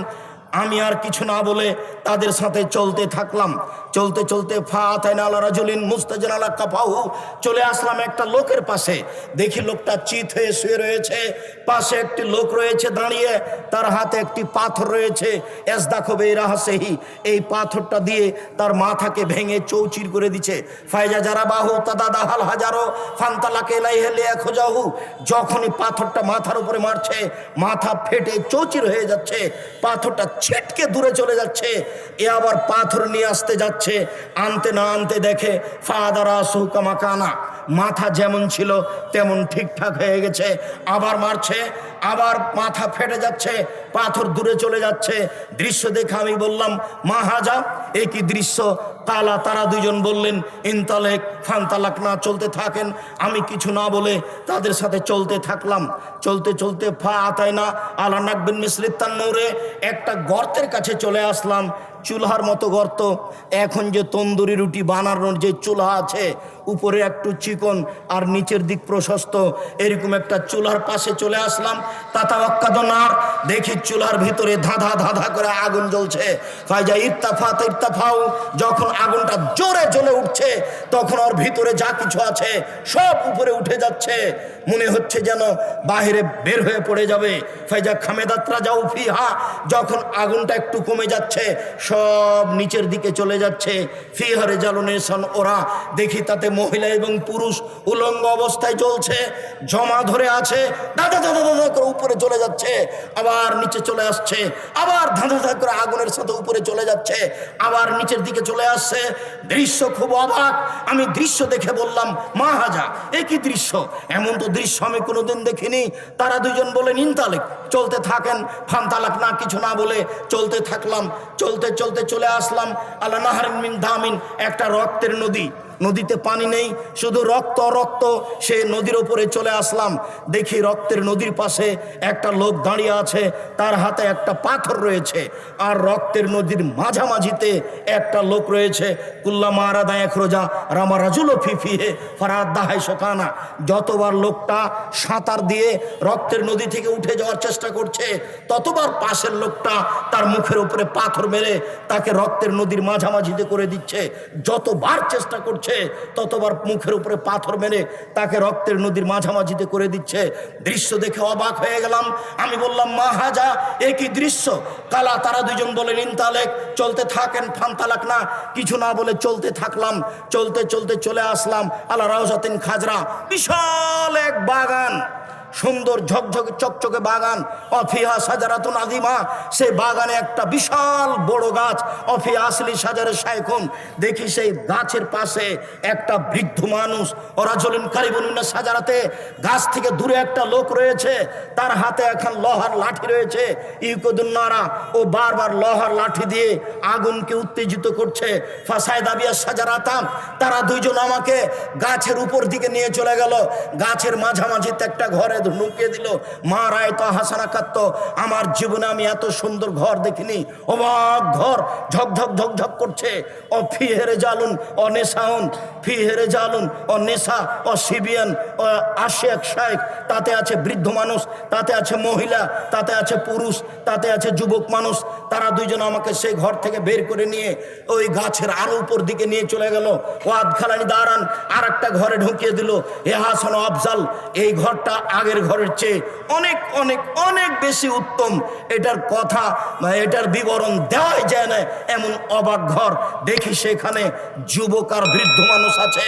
আমি আর কিছু না বলে তাদের সাথে চলতে থাকলাম। চলতে চলতে ফা আতাইনা আলা রাজুলিন মুস্তাজিন আলা কাফাহু, চলে আসলাম একটা লোকের পাশে। দেখি লোকটা চিত হয়ে শুয়ে রয়েছে, পাশে একটি লোক রয়েছে দাঁড়িয়ে, তার হাতে একটি পাথর রয়েছে। এসদাখু বিরাহসিহি, এই পাথরটা দিয়ে তার মাথাকে ভেঙে চৌচির করে দিচ্ছে। ফাইজা জারাবাহু তাদাদাহাল হাজারো ফান্তালাকা ইলাইহি লিয়াখুজাহু, যখনই পাথরটা মাথার উপরে মারছে, মাথা ফেটে চৌচির হয়ে যাচ্ছে, পাথরটা ছিটকে দূরে চলে যাচ্ছে। এ আবার পাথর নিয়ে আসতে যাচ্ছে, আনতে না আনতে দেখে ফাদারা সুকামাকানা, মাথা যেমন ছিল তেমন ঠিকঠাক হয়ে গেছে। আবার মারছে, আবার মাথা ফেটে যাচ্ছে, পাথর দূরে চলে যাচ্ছে। দৃশ্য দেখে আমি বললাম, মা হাজা, এ কি দৃশ্য? তালা, তারা দুইজন বললেন, ইনতালেক ফান্তালাক, না, চলতে থাকেন। আমি কিছু না বলে তাদের সাথে চলতে থাকলাম। চলতে চলতে ফা আতাইনা আলা নাকবিন মিসলিত তান্নুরে, একটা গর্তের কাছে চলে আসলাম। চুলহার মতো গর্ত। এখন যে তন্দুরি রুটি বানানোর যে চুলা আছে, উপরে একটু চিকন আর নিচের দিক প্রশস্ত, এরকম একটা চুলার পাশে চলে আসলাম। তাতাওয়াক্কাদনার, দেখি চুলার ভিতরে ধাঁধা ধাঁধা করে আগুন জ্বলছে। ফাইজা ইত্তাফাত ইত্তাফাউ, যখন আগুনটা জোরে জ্বলে উঠছে, তখন ওর ভিতরে যা কিছু আছে সব উপরে উঠে যাচ্ছে, মনে হচ্ছে যেন বাহিরে বের হয়ে পড়ে যাবে। ফাইজা খামেদাত্রা যাও ফিহা, যখন আগুনটা একটু কমে যাচ্ছে, সব নিচের দিকে চলে যাচ্ছে। ফিহারে জ্বালনেশন, ওরা দেখি তাতে মহিলা এবং পুরুষ উলঙ্গ অবস্থায় জ্বলছে, জমা ধরে আছে, দাদা দাদা দাদা করে উপরে চলে যাচ্ছে, আবার নিচে চলে আসছে, আবার ধাঁধা ধাঁধা করে আগুনের সাথে উপরে চলে যাচ্ছে, আবার নিচের দিকে চলে আসছে। দৃশ্য খুব অবাক। আমি দৃশ্য দেখে বললাম, মা হাজা, এ কি দৃশ্য? এমন তো দৃশ্য আমি কোনোদিন দেখিনি। তারা দুজন বলেন, ইনতালেক, চলতে থাকেন। ফান্তালাক, না, কিছু না বলে চলতে থাকলাম। চলতে চলতে চলে আসলাম আলা নাহারিন মিন দামিন, একটা রক্তের নদী। নদীতে পানি নেই, শুধু রক্ত রক্ত। সে নদীর ওপরে চলে আসলাম। দেখি রক্তের নদীর পাশে একটা লোক দাঁড়িয়ে আছে, তার হাতে একটা পাথর রয়েছে, আর রক্তের নদীর মাঝামাঝিতে একটা লোক রয়েছে। কুল্লামা আরাদা একরোজা রামা রাজুল ফিফিহে ফারাদাহাই শোকানা, যতবার লোকটা সাঁতার দিয়ে রক্তের নদী থেকে উঠে যাওয়ার চেষ্টা করছে, ততবার পাশের লোকটা তার মুখের উপরে পাথর মেরে তাকে রক্তের নদীর মাঝামাঝিতে করে দিচ্ছে। যতবার চেষ্টা করছে, ততবার মুখের উপরে পাথর মেরে তাকে রক্তের নদীর মাঝামাঝিতে করে দিচ্ছে। দৃশ্য দেখে অবাক হয়ে গেলাম। আমি বললাম, মা হাজা, এ কি দৃশ্য? কালা, তারা দুজন বলেন, ইনতালেক, চলতে থাকেন। ফান্তালাক, না, কিছু না বলে চলতে থাকলাম। চলতে চলতে চলে আসলাম আলা রাউজাতিন খাজরা, বিশাল এক বাগান। সুন্দর ঝকঝকে চকচকে বাগান, অফিহা সাজারাতুন আযীমা, সেই বাগানে একটা বিশাল বড় গাছ, অফিহা আসলি সাজারে শায়খুন, দেখি সেই গাছের পাশে একটা বৃদ্ধ মানুষ, ওরাজুলুন কারিবুন মিনাস সাজারাতে, গাছ থেকে দূরে একটা লোক রয়েছে, তার হাতে এখন লোহার লাঠি রয়েছে, ইউকুদুন নারা, ও বারবার লোহার লাঠি দিয়ে আগুনকে উত্তেজিত করছে। ফাসায়দা বিয়া সাজারাতাম, তারা দুইজন আমাকে গাছের উপর দিকে নিয়ে চলে গেল, গাছের মাঝামাঝিতে একটা ঘরে ঢুকিয়ে দিল। মা রায় তো হাসানা কাত্ত, আমার জীবনে আমি এত সুন্দর ঘর দেখিনি, অবাক ঘর, ঝকঝক ঝকঝক করছে। ও ফি হেরে জালুন ও নেশাউন, ফি হেরে জালুন ও নেশা ও সিবিয়ান ও আশেক শায়েখ, তাতে আছে বৃদ্ধ মানুষ, তাতে আছে মহিলা, তাতে আছে পুরুষ, তাতে আছে যুবক মানুষ। তারা দুইজন আমাকে সেই ঘর থেকে বের করে নিয়ে ওই গাছের আরো উপর দিকে নিয়ে চলে গেল। ওয়াদ খালানি দাঁড়ান, আর একটা ঘরে ঢুকিয়ে দিল। এ হাসান আফজাল, এই ঘরটা আগের ঘরের চেয়ে অনেক অনেক অনেক বেশি উত্তম, এটার কথা এটার বিবরণ দেওয়াই যায় না, এমন অবাক ঘর। দেখি সেখানে যুবক আর বৃদ্ধ মানুষ আছে।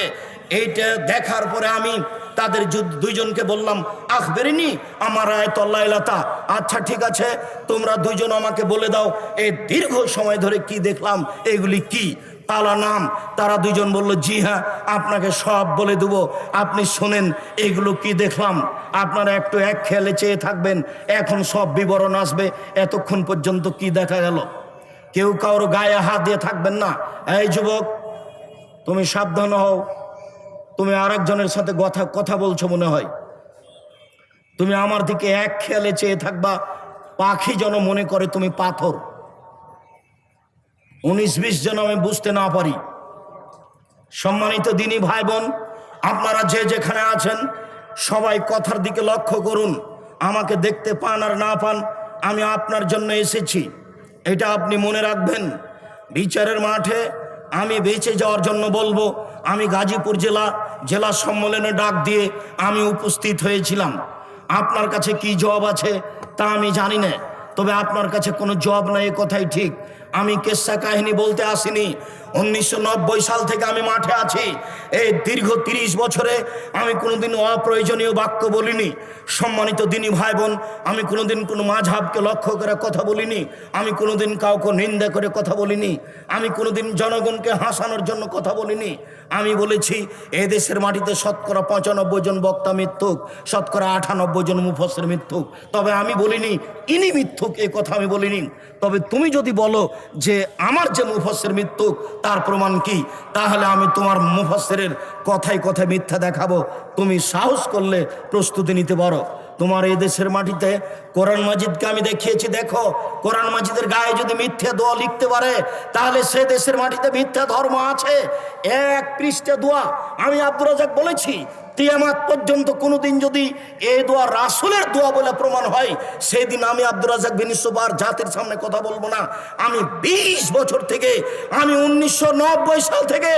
এইটা দেখার পরে আমি তাদের দুইজনকে বললাম, আখবেরিনি আমার আয়াতুল্লাহিলাতা, আচ্ছা ঠিক আছে, তোমরা দুইজন আমাকে বলে দাও এই দীর্ঘ সময় ধরে কি দেখলাম, এগুলি কি তালা নাম। তারা দুইজন বলল, জি হ্যাঁ, আপনাকে সব বলে দেবো, আপনি শোনেন এগুলো কি দেখলাম। আপনারা একটু এক খেয়ালে চেয়ে থাকবেন, এখন সব বিবরণ আসবে, এতক্ষণ পর্যন্ত কি দেখা গেল। কেউ কারো গায়ে হাত দিয়ে থাকবেন না। এই যুবক, তুমি সাবধান হও, তুমি আরেকজনের সাথে কথা বলছো মনে হয়, তুমি আমার দিকে এক খেয়ালে চেয়ে থাকবা, পাখি যেন মনে করে তুমি পাথর। 19-20 জন আমি বুঝতে না পারি। সম্মানিত দিনী ভাই বোন, আপনারা যে যেখানে আছেন সবাই কথার দিকে লক্ষ্য করুন। আমাকে দেখতে পান আর না পান, আমি আপনার জন্য এসেছি, এটা আপনি মনে রাখবেন। বিচারের মাঠে আমি বেঁচে যাওয়ার জন্য বলবো, আমি গাজীপুর জেলা সম্মেলনে ডাক দিয়ে আমি উপস্থিত হয়েছিলাম। আপনার কাছে কি জবাব আছে তা আমি জানি না, তবে আপনার কাছে কোনো জবাব নাই এ কথাই ঠিক। আমি কেসা কাহিনী বলতে আসিনি। 1990 সাল থেকে আমি মাঠে আছি। এই দীর্ঘ 30 বছরে আমি কোনোদিন অপ্রয়োজনীয় বাক্য বলিনি। সম্মানিত দিনী ভাই বোন, আমি কোনোদিন কোনো মাঝহাবকে লক্ষ্য করে কথা বলিনি, আমি কোনোদিন কাউকে নিন্দা করে কথা বলিনি, আমি কোনোদিন জনগণকে হাসানোর জন্য কথা বলিনি। আমি বলেছি এ দেশের মাটিতে শতকরা 95 জন বক্তা মিথ্যুক, শতকরা 98 জন মুফাসসির মিথ্যুক, তবে আমি বলিনি ইনি মিথ্যুক, এ কথা আমি বলিনি। তবে তুমি যদি বলো যে আমার যে মুফাসসির মিথ্যুক তার প্রমাণ কি, তাহলে আমি তোমার মুফাসসিরের কথায় কথায় মিথ্যা দেখাবো। তুমি সাহস করলে প্রস্তুতি নিতে পারো। তোমার এই দেশের মাটিতে কোরআন মাজিদকে আমি দেখিয়েছি, দেখো কোরআন মাজিদের গায়ে যদি মিথ্যা দোয়া লিখতে পারে তাহলে সে দেশের মাটিতে মিথ্যা ধর্ম আছে। 1 পৃষ্ঠা দোয়া আমি আব্দুর রাজ্জাক বলেছি, কিয়ামত পর্যন্ত কোনোদিন যদি এই দোয়া রাসূলের দোয়া বলে প্রমাণ হয়, সেদিন আমি আব্দুর রাজ্জাক বিন ইউসুফ আর জাতির সামনে কথা বলবো না। আমি 20 বছর থেকে, আমি 1990 সাল থেকে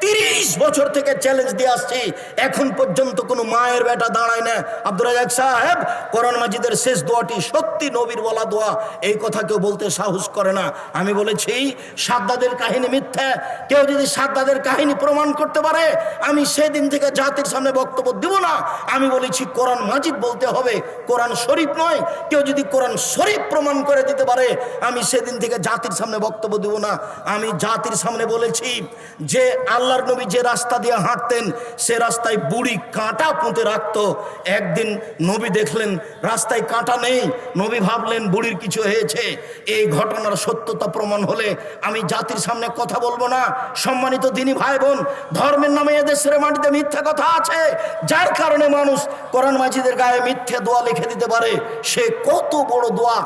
30 বছর থেকে চ্যালেঞ্জ দিয়ে আসছি, এখন পর্যন্ত কোনো মায়ের বেটা দাঁড়ায় না। আব্দুর রাজ্জাক সাহেব, কোরআন মাজিদের শেষ দোয়াটি সত্যি নবীর বলা দোয়া, এই কথা কেউ বলতে সাহস করে না। আমি বলেছি সাদ্দাদের কাহিনী মিথ্যা, কেউ যদি সাদ্দাদের কাহিনী প্রমাণ করতে পারে আমি সেদিন থেকে জাতির সামনে বক্তব্য দিব না। আমি বলেছি কোরআন মাজিদ বলতে হবে, কোরআন শরীফ নয়। কেউ যদি কোরআন শরীফ প্রমাণ করে দিতে পারে আমি সেদিন থেকে জাতির সামনে বক্তব্য দিব না। আমি জাতির সামনে বলেছি যে আল্লাহর নবী যে রাস্তা দিয়ে হাঁটতেন সে রাস্তায় বুড়ি কাঁটা পুঁতে রাখতো। একদিন নবী দেখলেন রাস্তায় কাঁটা নেই, নবী ভাবলেন বুড়ির কিছু হয়েছে। এই ঘটনার সত্যতা প্রমাণ হলে আমি জাতির সামনে কথা বলবো না। সম্মানিত দিনী ভাই বোন, ধর্মের নামে এদেশের মাটিতে মিথ্যা কথা আছে, যার কারণে মানুষ কোরআন মাজিদের গায়ে মিথ্যা দোয়া লিখে দিতে পারে। সে কত বড় দোয়া,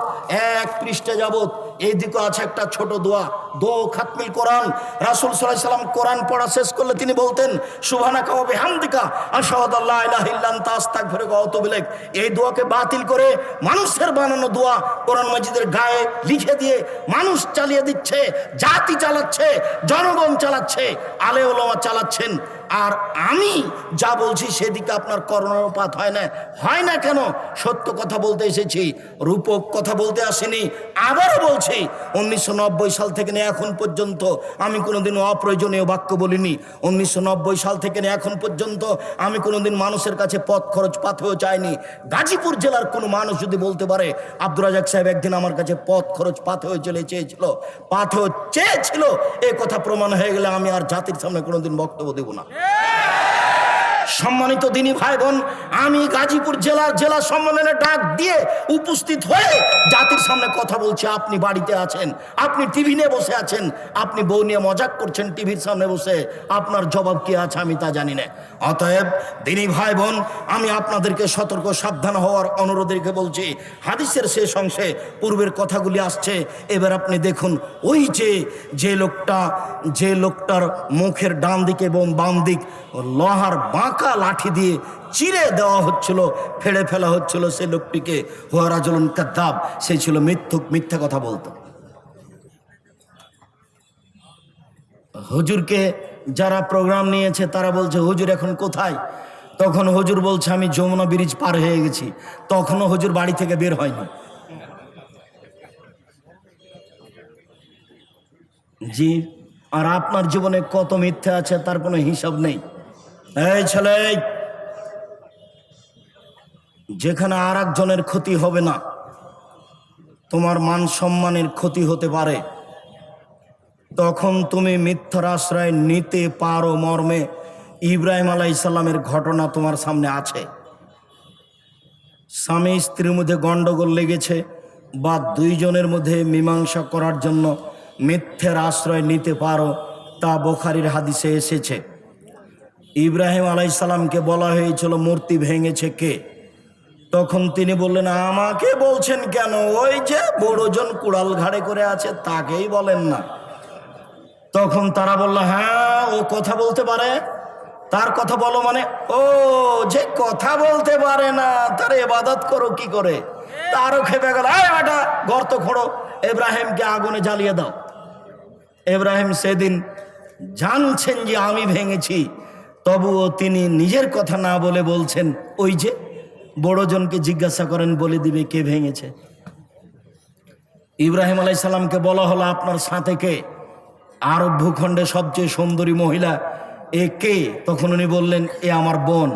1 পৃষ্ঠা যাবত। এইদিকে আছে একটা ছোট দোয়া, দোয়া খাতমিল কোরআন। রাসূল সাল্লাল্লাহু আলাইহি ওয়াসাল্লাম কোরআন পড়া শেষ করলে তিনি বলতেন সুবহানাকা ওয়া বিহামদিকা আশহাদু আল্লা ইলাহা ইল্লা আনতা আস্তাগফিরুকা ওয়া আতুবু ইলাইক। এই দোয়াকে বাতিল করে মানুষের বানানো দোয়া কোরআন মাজিদের গায়ে লিখে দিয়ে মানুষ চালিয়ে দিচ্ছে, জাতি চালাচ্ছে, জনগণ চালাচ্ছে, আলে ওলামা চালাচ্ছেন। আর আমি যা বলছি সেদিকে আপনার কর্ণপাত হয় না। হয় না কেন? সত্য কথা বলতে এসেছি, রূপক কথা বলতে আসিনি। আবারও বলছি 1990 সাল থেকে এখন পর্যন্ত আমি কোনোদিন অপ্রয়োজনীয় বাক্য বলিনি। 1990 সাল থেকে এখন পর্যন্ত আমি কোনোদিন মানুষের কাছে পথ খরচ পাথেও চাইনি। গাজীপুর জেলার কোনো মানুষ যদি বলতে পারে আব্দুর রাজাক সাহেব একদিন আমার কাছে পথ খরচ পাথেও চেয়েছিল, এ কথা প্রমাণ হয়ে গেলে আমি আর জাতির সামনে কোনোদিন বক্তব্য দেব না। সম্মানিত দিনী ভাই বোন, আমি গাজীপুর জেলা সম্মেলনে ডাক দিয়ে উপস্থিত হয়ে জাতির সামনে কথা বলছি। আপনি বাড়িতে আছেন, আপনি টিভি নিয়ে বসে আছেন, আপনি বউ নিয়ে মজাক করছেন টিভির সামনে বসে, আপনার জবাব কি আছে আমি তা জানি না। অতএব দিনী ভাই বোন, আমি আপনাদেরকে সতর্ক সাবধান হওয়ার অনুরোধ রেখে বলছি। হাদিসের শেষ অংশে পূর্বের কথাগুলি আসছে। এবার আপনি দেখুন, ওই যে লোকটার মুখের ডান দিকে এবং বাম দিক লোহার বাঁকা লাঠি দিয়ে চিরে দেওয়া হচ্ছিল, ফেড়ে ফেলা হচ্ছিল, সেই লোকটিকে হুয়া রাজুলুন কাযযাব, সে ছিল মিথ্যুক, মিথ্যা কথা বলতো। হুজুরকে যারা প্রোগ্রাম নিয়েছে তারা বলছে হুজুর এখন কোথায়? তখন হুজুর বলছে আমি যমুনা ব্রিজ পার হয়ে গেছি। তখনও হুজুর বাড়ি থেকে বের হয়নি। জি, আর আপনার জীবনে কত মিথ্যা আছে তার কোনো হিসাব নেই। এই ছেলে, যেখানে আর একজনের ক্ষতি হবে না, তোমার মান সম্মানের ক্ষতি হতে পারে, তখন তুমি মিথ্যার আশ্রয় নিতে পারো মর্মে ইব্রাহিম আলাইহিস সালামের ঘটনা তোমার সামনে আছে। স্বামী স্ত্রীর মধ্যে গন্ডগোল লেগেছে বা দুইজনের মধ্যে মীমাংসা করার জন্য মিথ্যের আশ্রয় নিতে পারো, তা বুখারীর হাদিসে এসেছে। ইব্রাহিম আলাইহিস সালামকে বলা হয়েছিল মূর্তি ভেঙেছে কে? তখন তিনি বললেন আমাকে বলছেন কেন? ওই যে বড়জন কুড়াল ঘাড়ে করে আছে তাকেই বলেন না। তখন তারা বলল হ্যাঁ, ও কথা বলতে পারে, তার কথা বলো মানে? ও যে কথা বলতে পারে না তার ইবাদত করো কি করে? তারও খেপে গেল, এটা গর্ত খোঁড়ো, ইব্রাহিমকে আগুনে জ্বালিয়ে দাও। ইব্রাহিম সেদিন জানছেন যে আমি ভেঙেছি, তবুও তিনি নিজের কথা না বলে বলছেন ওই যে বড়জনকে জিজ্ঞাসা করেন, বলে দিবে কে ভেঙেছে। ইব্রাহিম আলাইহিস সালামকে বলা হলো আপনার সাথে কে? আরব ভূখণ্ডে সবচেয়ে সুন্দরী মহিলা, এ কে? তখন উনি বললেন এ আমার বোন।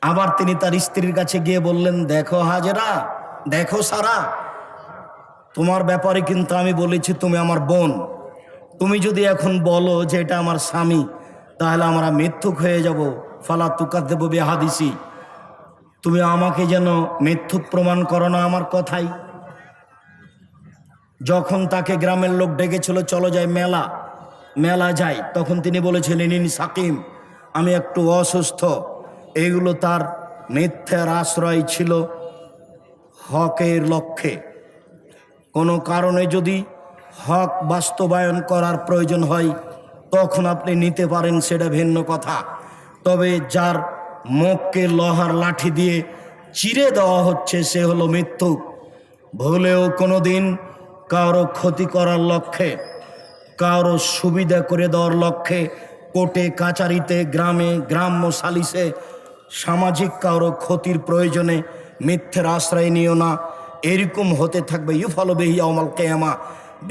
আবার তিনি তার স্ত্রীর কাছে গিয়ে বললেন দেখো হাজেরা, দেখো সারা, তোমার ব্যাপারে কিন্তু আমি বলেছি তুমি আমার বোন। তুমি যদি এখন বলো যে এটা আমার স্বামী, তাহলে আমরা মিথ্যুক হয়ে যাব। ফালা তুকাদ্দিবু বিহাদিসি, তুমি আমাকে যেন মিথ্যুক প্রমাণ করো না আমার কথাই। যখন তাকে গ্রামের লোক ডেকেছিল চলো যাই মেলা যাই, তখন তিনি বলেছিলেন ইনি সাকিম, আমি একটু অসুস্থ। এগুলো তার মিথ্যার আশ্রয় ছিল হকের লক্ষ্যে। কোনো কারণে যদি হক বাস্তবায়ন করার প্রয়োজন হয় তখন আপনি নিতে পারেন, সেটা ভিন্ন কথা। তবে যার মুখকে লোহার লাঠি দিয়ে চিরে দেওয়া হচ্ছে সে হলো মিথ্যুক। ভুলেও কোনো দিন কারো ক্ষতি করার লক্ষ্যে, কারো সুবিধা করে দেওয়ার লক্ষ্যে কোর্টে কাচারিতে, গ্রাম্য সালিসে, সামাজিক কারো ক্ষতির প্রয়োজনে মিথ্যের আশ্রয় নিও না। এরকম হতে থাকবে ইউফালু বিহি ইয়াউমাল কিয়ামা।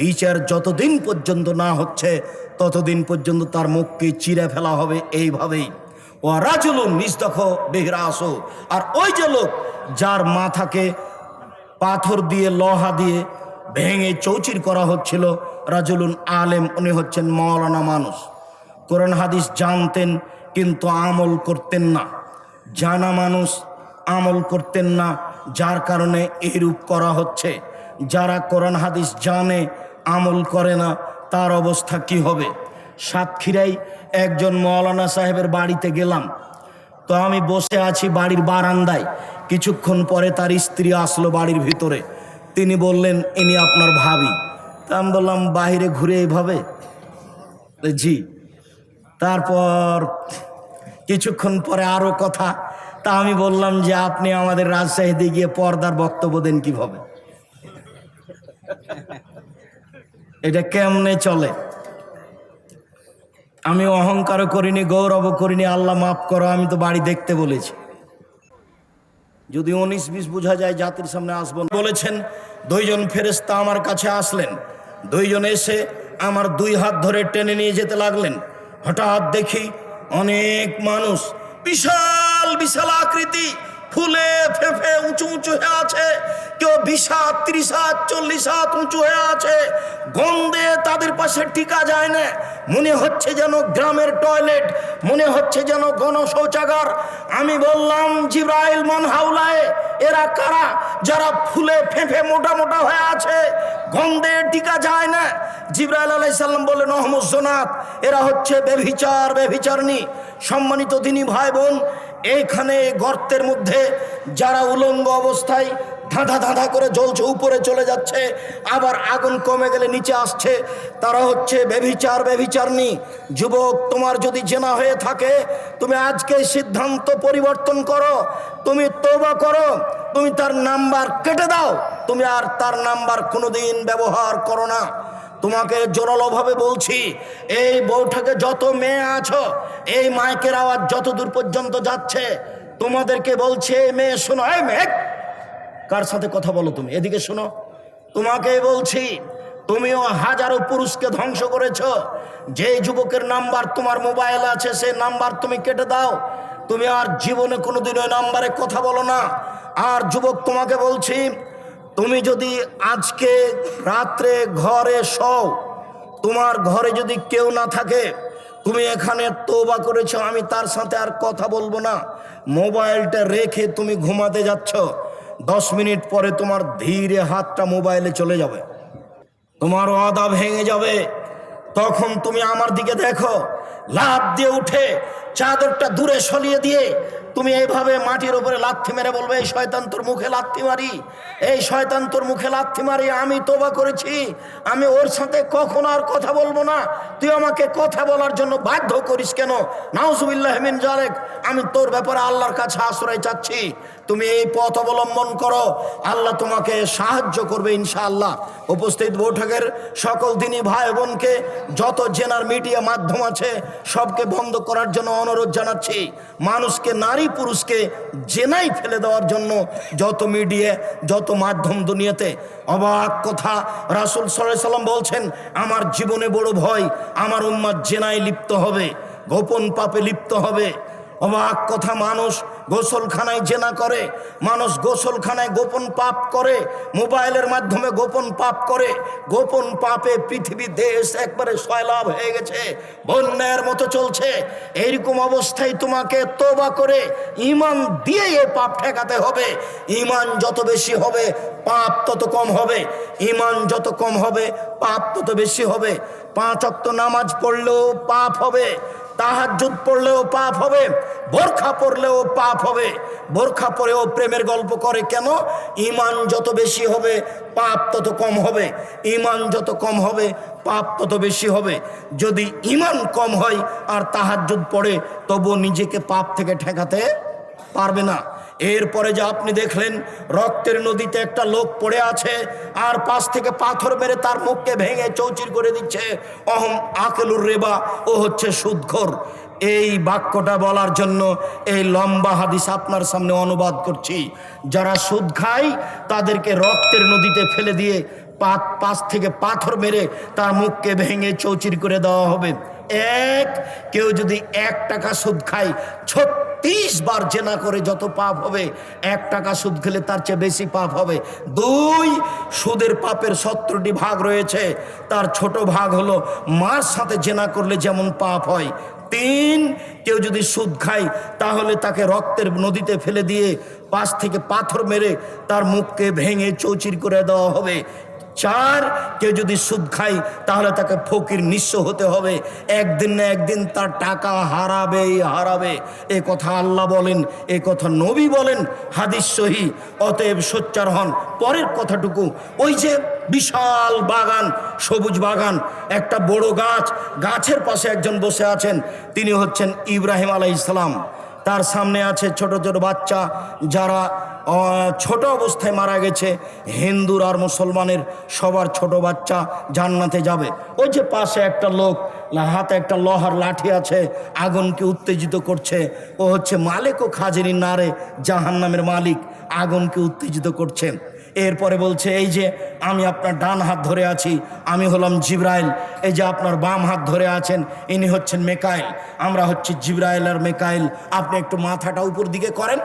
বিচার যতদিন পর্যন্ত না হচ্ছে ততদিন পর্যন্ত তার মুখকে চিরে ফেলা হবে এইভাবেই। ও রাজুলুন নিস্তাখ বিহরাসু, আর ওই যে লোক যার মাথাকে পাথর দিয়ে লোহা দিয়ে ভেঙে চৌচির করা হচ্ছিল, রাজুলুন আলেম, উনি হচ্ছেন মাওলানা মানুষ, কোরআন হাদিস জানতেন কিন্তু আমল করতেন না। জানা মানুষ, আমল করতেন না, যার কারণে এরূপ করা হচ্ছে। যারা কোরআন হাদিস জানে আমল করে না তার অবস্থা কি হবে? সাতক্ষীরায় একজন মাওলানা সাহেবের বাড়িতে গেলাম, তো আমি বসে আছি বাড়ির বারান্দায়। কিছুক্ষণ পরে তার স্ত্রী আসলো বাড়ির ভিতরে। তিনি বললেন ইনি আপনার ভাবি। তা আমি বললাম বাহিরে ঘুরে এইভাবে? জি। তারপর কিছুক্ষণ পরে আরো কথা। তা আমি বললাম যে আপনি আমাদের রাজশাহীতে গিয়ে পর্দার বক্তব্য দেন কিভাবে? এটা কেমনে চলে? আমি অহংকারও করিনি, গৌরবও করিনি, আল্লাহ মাফ করো, আমি তো বাড়ি দেখতে বলেছি। যদি 19-20 বোঝা যায় জাতির সামনে আসবো। বলেছেন দুইজন ফেরেশতা আমার কাছে আসলেন, দুইজনে এসে আমার 2 হাত ধরে টেনে নিয়ে যেতে লাগলেন। হঠাৎ দেখি অনেক মানুষ, বিশাল বিশাল আকৃতি, ফুলে ফেঁপে উঁচু উঁচু হয়ে আছে, কেউ 20 হাত 30 হাত 40 হাত উঁচু হয়ে আছে। গন্ধে তাদের পাশে টিকা যায় না, মনে হচ্ছে যেন গ্রামের টয়লেট, মনে হচ্ছে যেন গণশৌচাগার। আমি বললাম, জিব্রাইল মান হাউলায়ে, এরা কারা যারা ফুলে ফেঁপে মোটা মোটা হয়ে আছে, গন্ধে টিকা যায় না? জিব্রাইল আলাইহিস সালাম বললেন, অহমুজ্জনাত, এরা হচ্ছে বেভিচার বেভিচারণী। সম্মানিত দিনী ভাই বোন, এইখানে গর্তের মধ্যে যারা উলঙ্গ অবস্থায় ধাঁধা ধাঁধা করে জ্বলছে, উপরে চলে যাচ্ছে, আবার আগুন কমে গেলে নিচে আসছে, তারা হচ্ছে বেভিচার বেভিচারণী। যুবক, তোমার যদি জেনা হয়ে থাকে, তুমি আজকে সিদ্ধান্ত পরিবর্তন করো, তুমি তওবা করো, তুমি তার নাম্বার কেটে দাও, তুমি আর তার নাম্বার কোনোদিন ব্যবহার করো না। তোমাকে জোরালোভাবে বলছি, এই বউটাকে যত মেয়ে আছো, এই মাইকের আওয়াজ যত দূর পর্যন্ত যাচ্ছে, তোমাদেরকে বলছে, এই মেয়ে শোনো, এই মেয়ে কার সাথে কথা বলো তুমি, এদিকে শোনো, তোমাকে বলছি, তুমিও হাজারো পুরুষকে ধ্বংস করেছো। যে যুবকের নাম্বার তোমার মোবাইলে আছে, সে নাম্বার তুমি কেটে দাও, তুমি আর জীবনে কোনোদিন ওই নাম্বারে কথা বলো না। আর যুবক, তোমাকে বলছি, তুমি যদি আজকে রাত্রে ঘরে শোও, তোমার ঘরে যদি কেউ না থাকে, তুমি এখানে তওবা করেছো, আমি তার সাথে আর কথা বলবো না, মোবাইলটা রেখে তুমি ঘুমাতে যাচ্ছ, 10 মিনিট পরে তোমার ধীরে হাতটা মোবাইলে চলে যাবে, তোমার ওয়াদা ভেঙে যাবে। তখন তুমি আমার দিকে দেখো, লাফ দিয়ে উঠে চাদরটা দূরে সরিয়ে দিয়ে তুমি এইভাবে মাটির উপরে লাথি মেরে বলবে, এই শয়তান তোর মুখে লাথি মারি, এই শয়তান তোর মুখে লাথি মারি, আমি তওবা করেছি, আমি ওর সাথে কখনো আর কথা বলবো না, তুই আমাকে কথা বলার জন্য বাধ্য করিস কেন? নাউজুবিল্লাহ মিন যালিক, আমি তোর ব্যাপারে আল্লাহর কাছে আশ্রয় চাচ্ছি, তুমি এই পথ অবলম্বন করো, আল্লাহ তোমাকে সাহায্য করবে ইনশাআল্লাহ। উপস্থিত বৈঠকের সকল দিনী ভাই বোনকে, যত জেনার মিডিয়া মাধ্যম আছে, সবকে বন্ধ করার জন্য অনুরোধ জানাচ্ছি। মানুষকে, নারী পুরুষকে জেনাই ফেলে দেওয়ার জন্য যত মিডিয়া, যত মাধ্যম দুনিয়াতে, অবাক কথা, রাসূল সাল্লাল্লাহু আলাইহি সাল্লাম বলছেন, আমার জীবনে বড় ভয়, আমার উম্মাত জেনায় লিপ্ত হবে, গোপন পাপে লিপ্ত হবে। অবাক কথা, মানুষ গোসলখানায় জেনা করে, মানুষ গোসলখানায় গোপন পাপ করে, মোবাইলের মাধ্যমে গোপন পাপ করে, গোপন পাপে পৃথিবী দেশ একবারে সয়লাভ হয়ে গেছে, বন্যার মতো চলছে। এইরকম অবস্থায় তোমাকে তওবা করে ঈমান দিয়ে এই পাপ ঠেকাতে হবে। ঈমান যত বেশি হবে, পাপ তত কম হবে, ঈমান যত কম হবে, পাপ তত বেশি হবে। 5 ওয়াক্ত নামাজ পড়লেও পাপ হবে, তাহাজ্জুদ পড়লেও পাপ হবে, বোরখা পড়লেও পাপ হবে। বোরখা পরেও প্রেমের গল্প করে কেন? ঈমান যত বেশি হবে, পাপ তত কম হবে, ঈমান যত কম হবে, পাপ তত বেশি হবে। যদি ঈমান কম হয় আর তাহাজ্জুদ পড়ে, তবু নিজেকে পাপ থেকে ঠেকাতে পারবে না। এরপরে যে আপনি দেখলেন, রক্তের নদীতে একটা লোক পড়ে আছে, আর পাশ থেকে পাথর মেরে তার মুখকে ভেঙে চৌচির করে দিচ্ছে, অহম আকেলুর রেবা, ও হচ্ছে সুদখোর। এই বাক্যটা বলার জন্য এই লম্বা হাদিস আপনার সামনে অনুবাদ করছি। যারা সুদ খায়, তাদেরকে রক্তের নদীতে ফেলে দিয়ে পাশ থেকে পাথর মেরে তার মুখকে ভেঙে চৌচির করে দেওয়া হবে। কেউ যদি 1 টাকা সুদ খায়, 36 বার জেনা করে যত পাপ হবে, 1 টাকা সুদ খেলে তার চেয়ে বেশি পাপ হবে। 2, সুদের পাপের 17টি ভাগ রয়েছে, তার ছোট ভাগ হলো মার সাথে জেনা করলে যেমন পাপ হয়। 3, কেউ যদি সুদ খায়, তাহলে তাকে রক্তের নদীতে ফেলে দিয়ে পাশ থেকে পাথর মেরে তার মুখকে ভেঙে চৌচির করে দেওয়া হবে। 4, কেউ যদি সুদ খায়, তাহলে তাকে ফকির নিঃস্ব হতে হবে, একদিন না একদিন তার টাকা হারাবেই হারাবে। এ কথা আল্লাহ বলেন, এ কথা নবী বলেন, হাদিস সহিহ। অতএব সোচ্চার হন। পরের কথাটুকু, ওই যে বিশাল বাগান, সবুজ বাগান, একটা বড় গাছ, গাছের পাশে একজন বসে আছেন, তিনি হচ্ছেন ইব্রাহিম আলাইহিস সালাম। তার সামনে আছে ছোট ছোট বাচ্চা, যারা ছোট অবস্থায় মারা গেছে। হিন্দুর আর মুসলমানের সবার ছোট বাচ্চা জান্নাতে যাবে। ওই যে পাশে একটা লোক, হাতে একটা লোহার লাঠি আছে, আগুনকে উত্তেজিত করছে, ও হচ্ছে মালিক ও খাজিনী নারে জাহান্নামের মালিক, আগুনকে উত্তেজিত করছে। এরপরে বলছে এই যে আমি আপনার ডান হাত ধরে আছি, আমি হলাম জিব্রাইল। এই যে আপনার বাম হাত ধরে আছেন, ইনি হচ্ছেন মেকাইল। আমরা হচ্ছি জিব্রাইল আর মেকাইল। আপনি একটু মাথাটা উপর দিকে করেন।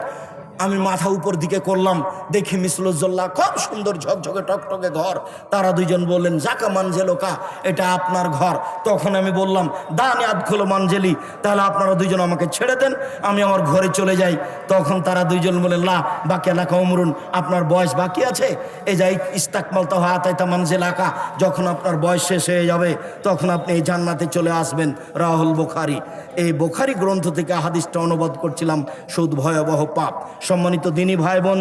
আমি মাথা উপর দিকে করলাম, দেখি মিসলুজ্জল্লাহ খুব সুন্দর ঝকঝকে টকটকে ঘর। তারা দুইজন বললেন জাকা মানজেলোকা, এটা আপনার ঘর। তখন আমি বললাম দানি আদখুলো মানজেলি, তাহলে আপনারা দুইজন আমাকে ছেড়ে দেন, আমি আমার ঘরে চলে যাই। তখন তারা দুইজন বললেন লা বাকি এলাকা অমরুন, আপনার বয়স বাকি আছে। এই যাই ইস্তাকমাল তো হাতাইতা মানজেলাকা, যখন আপনার বয়স শেষ হয়ে যাবে তখন আপনি এই জান্নাতে চলে আসবেন। রাহুল বুখারী। এই বুখারী গ্রন্থ থেকে হাদিসটা অনুবাদ করছিলাম। সুদ ভয়াবহ পাপ। সম্মানিত দিনী ভাই বোন,